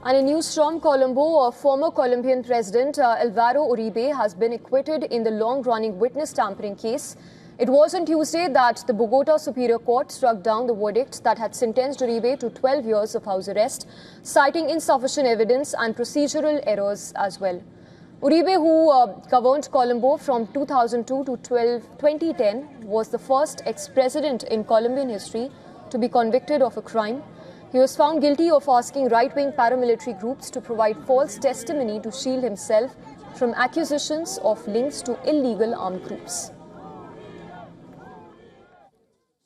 And in news from Colombo, former Colombian President Alvaro Uribe has been acquitted in the long-running witness tampering case. It was on Tuesday that the Bogota Superior Court struck down the verdict that had sentenced Uribe to 12 years of house arrest, citing insufficient evidence and procedural errors as well. Uribe, who governed Colombo from 2002 to 2010, was the first ex-president in Colombian history to be convicted of a crime. He was found guilty of asking right-wing paramilitary groups to provide false testimony to shield himself from accusations of links to illegal armed groups.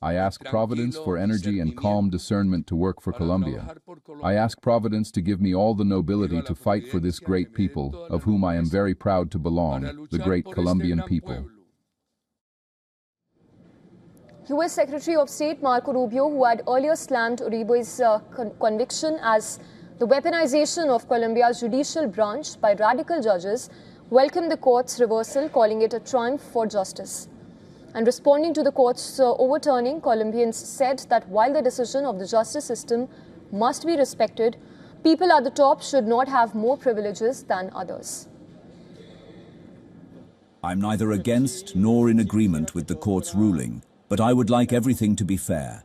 I ask Providence for energy and calm discernment to work for Colombia. I ask Providence to give me all the nobility to fight for this great people, of whom I am very proud to belong, the great Colombian people. U.S. Secretary of State Marco Rubio, who had earlier slammed Uribe's conviction as the weaponization of Colombia's judicial branch by radical judges, welcomed the court's reversal, calling it a triumph for justice. And responding to the court's overturning, Colombians said that while the decision of the justice system must be respected, people at the top should not have more privileges than others. I'm neither against nor in agreement with the court's ruling, but I would like everything to be fair.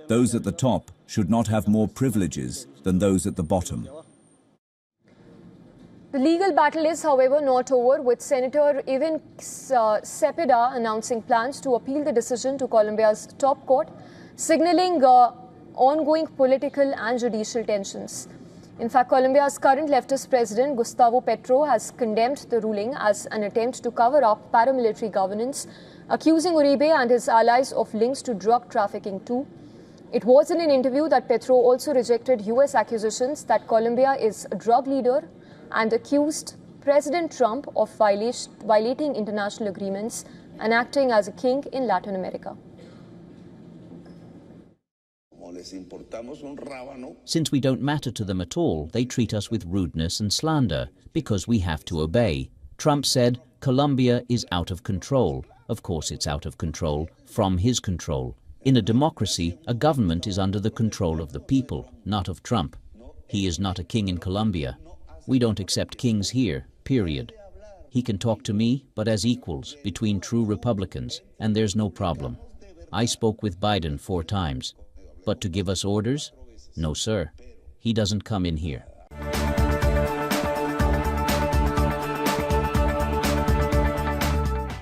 Those at the top should not have more privileges than those at the bottom. The legal battle is, however, not over, with Senator Ivan Cepeda announcing plans to appeal the decision to Colombia's top court, signaling ongoing political and judicial tensions. In fact, Colombia's current leftist president, Gustavo Petro, has condemned the ruling as an attempt to cover up paramilitary governance, accusing Uribe and his allies of links to drug trafficking too. It was in an interview that Petro also rejected U.S. accusations that Colombia is a drug leader and accused President Trump of violating international agreements and acting as a king in Latin America. Since we don't matter to them at all, they treat us with rudeness and slander because we have to obey. Trump said, Colombia is out of control. Of course it's out of control, from his control. In a democracy, a government is under the control of the people, not of Trump. He is not a king in Colombia. We don't accept kings here, period. He can talk to me, but as equals, between true Republicans, and there's no problem. I spoke with Biden 4 times. But to give us orders? No, sir. He doesn't come in here.